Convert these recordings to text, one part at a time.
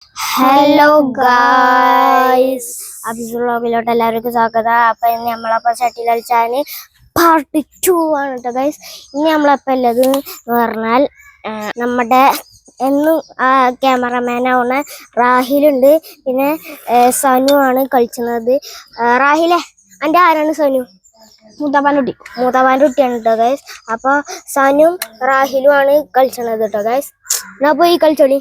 Hello guys, അഭിസ് വ്ലോഗിലോട്ട് എല്ലാവർക്കും സ്വാഗതം. അപ്പൊ ഇന്ന് നമ്മളപ്പോ ഷട്ടിൽ കളിച്ചാല് പാർട്ട് 2 ആണ് കേട്ടോ ഗൈസ്. ഇനി നമ്മളപ്പോ ഉള്ളത് എന്ന് പറഞ്ഞാൽ നമ്മുടെ എന്നും ക്യാമറമാനാവുന്ന റാഹിലുണ്ട്, പിന്നെ സനു ആണ് കളിക്കുന്നത്. റാഹിലെ എൻ്റെ ആരാണ്? സനു മൂത്താപ്പാൻ്റെ കുട്ടിയാണ് കേട്ടോ ഗൈസ്. അപ്പൊ സനും റാഹിലും ആണ് കളിച്ചത് കേട്ടോ ഗൈസ്. എന്നാ പോയി കളിച്ചോളി.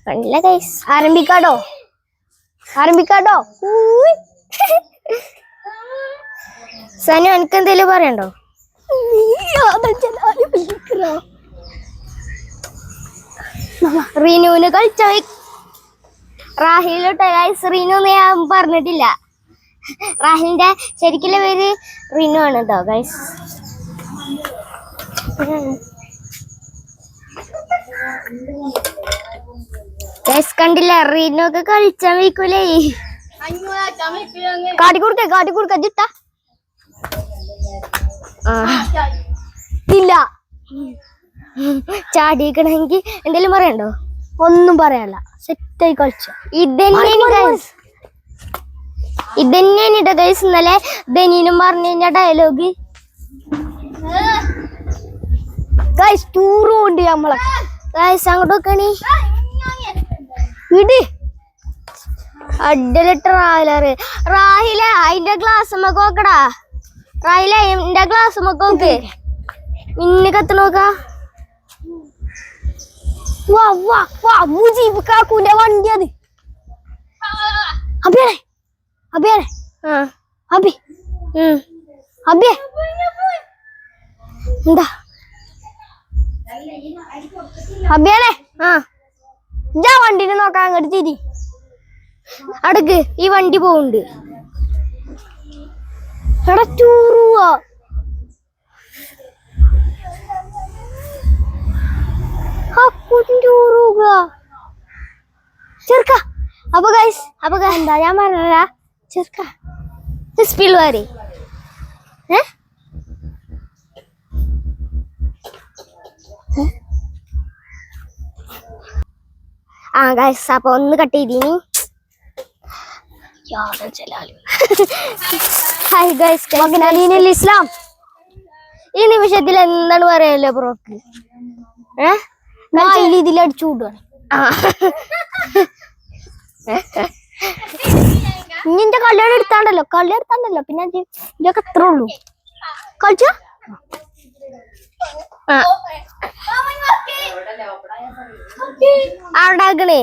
കണ്ടില്ല ഗൈസ്, ആരംഭിക്കാട്ടോ. സനു എനിക്ക് എന്തേലും പറയണ്ടോ? റീനുവിന് കളിച്ചോ റാഹിലോട്ടോ ഗൈസ്. റീനു ഞാൻ പറഞ്ഞിട്ടില്ല. റാഹിലിന്റെ ശരിക്കുള്ള പേര് റീനു ആണ് കേട്ടോ ഗൈസ്. കണ്ടില്ല, റീനൊക്കെ കളിച്ചാൻ വയ്ക്കൂലേ. കാട്ടിക്കൊടുക്ക ജിട്ട ഇല്ല. ചാടിക്കണമെങ്കിൽ എന്തെങ്കിലും പറയണ്ടോ? ഒന്നും പറയാനല്ല, സെറ്റായി കളിച്ച. ഇതന്നെയാണ് ഇട്ടോ ഗൈസ്. ഇന്നലെ ധനീനും പറഞ്ഞു കഴിഞ്ഞ ഡയലോഗ്. ഗൈസ് ടൂറും ഉണ്ട് നമ്മളെ. ഗൈസ് അങ്ങോട്ട് നോക്കണി ഇടി അഡലിട്ട് റാഹിലെ അതിന്റെ ഗ്ലാസ് നോക്കടാ. റാഹിലെ എന്റെ ഗ്ലാസ് നോക്ക്, മിന്നു കത്ത് നോക്ക. മുജീബ് കാക്കൂന്റെ വണ്ടി അത്. അബിയാണേ അബിയെ എന്താ അബിയാണേ? ഇജാ വണ്ടിനെ നോക്കാൻ അങ്ങോട്ട് തിരി. അടുക്ക്, ഈ വണ്ടി പോവുണ്ട്. എടാ ടൂർ പോവാ. ചെറുക്ക അപ്പൊ ഗൈസ്, എന്താ ഞാൻ പറഞ്ഞ ചെറുക്ക സ്പീഡ് വാരി. ഗൈസ് അപ്പൊ ഒന്ന് കട്ട് ചെയ്തിനി. ഇസ്ലാം ഈ നിമിഷത്തിൽ എന്താണ് പറയല്ലോ ബ്രോക്ക്? ഇതിലടിച്ചു വിടുവാണ്. ഇനിന്റെ കല്യാണം എടുത്താണ്ടല്ലോ പിന്നെ ഇതൊക്കെ എത്ര ഉള്ളൂ കളിച്ച. അടകണേ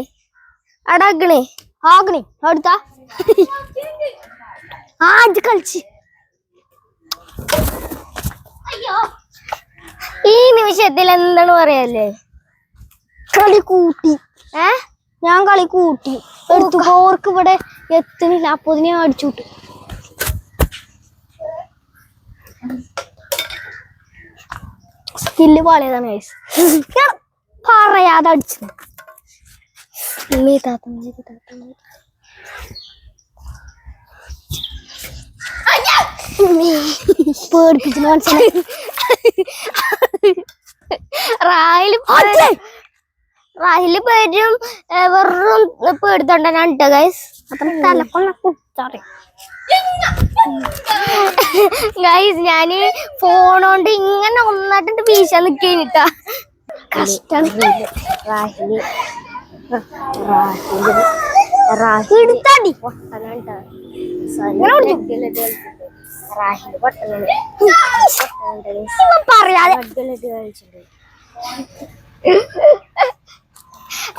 അടുത്ത കളിച്ച്. ഈ നിമിഷത്തിൽ എന്താണ് പറയല്ലേ? കളി കൂട്ടി. ഞാൻ കളി കൂട്ടി എടുത്തു. ഓർക്ക് ഇവിടെ എത്തുന്നില്ല, അപ്പൊ ഞാൻ അടിച്ചുവിട്ടു. Skill പോലെയതാണ് guys. പറയാതെ അടിച്ചു. പേടിപ്പിച്ചു മനസ്സിലായി. റാഹില് പേരും വെറും പേടിത്തോണ്ടാണ് കേട്ടോ ഗൈസ്. അത്ര തലക്കൊള്ള കുറിച്ചറിയാം ഗൈസ്. ഞാന് ഫോണോണ്ട് ഇങ്ങനെ ഒന്നായിട്ട് വീശാൻ നിക്കേനിട്ടാ. കഷ്ടാണ്. റാഹില് പൊട്ടനാട്ടോ.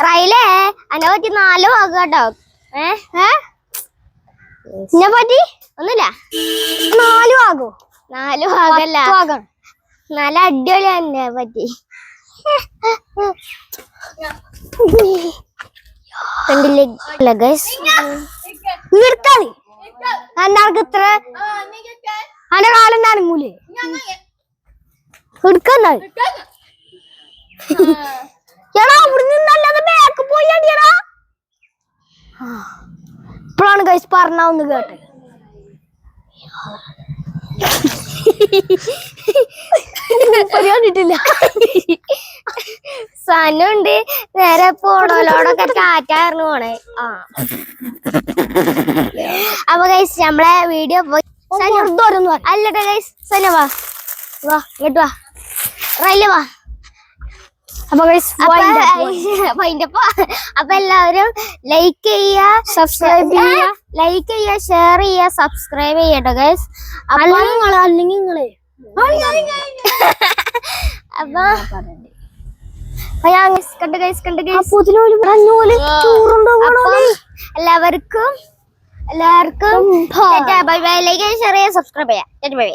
റൈലേ അന്നെ പറ്റി 4 ഭാഗം കേട്ടോ. എന്നെ പറ്റി ഒന്നുമില്ല. 4 ഭാഗം 4 ഭാഗല്ല, നല്ല അടിപൊളിയാ എന്നെ പറ്റി. കണ്ടില്ലേ ഗൈസ്? നിർത്താതി എന്നാൾക്ക് ഇത്ര അന്റെ കാലം നനങ്ങൂലേ? എടുക്കാ എടാ ഇവിടുന്ന് നല്ലത് ബാക്ക് പോയി അടിയടാ. ഇപ്പോഴാണ് ഗൈസ് പറഞ്ഞാവുന്ന കേട്ടെ. കണ്ടിട്ടില്ല. സനുണ്ട് നേരെ പോണോലോടൊക്കെ ടാറ്റായിരുന്നു പോണേ. അപ്പൊ ഗൈസ് നമ്മളെ വീഡിയോ പോയി അല്ലട്ടെ ഗൈസ്. സനു വാ വാ ഇങ്ങോട്ട് വാ റൈല വാ. അപ്പൊ എല്ലാവരും ലൈക്ക് ചെയ്യുക, സബ്സ്ക്രൈബ് ചെയ്യുക, ലൈക്ക് ചെയ്യുക, ഷെയർ ചെയ്യുക, സബ്സ്ക്രൈബ് ചെയ്യട്ടോ ഗൈസ്. അല്ലെങ്കിൽ നിങ്ങള് അപ്പൊ എല്ലാവർക്കും ബൈ ബൈ. ലൈക്ക് ഷെയർ ചെയ്യുക, സബ്സ്ക്രൈബ് ചെയ്യാം. Bye bye.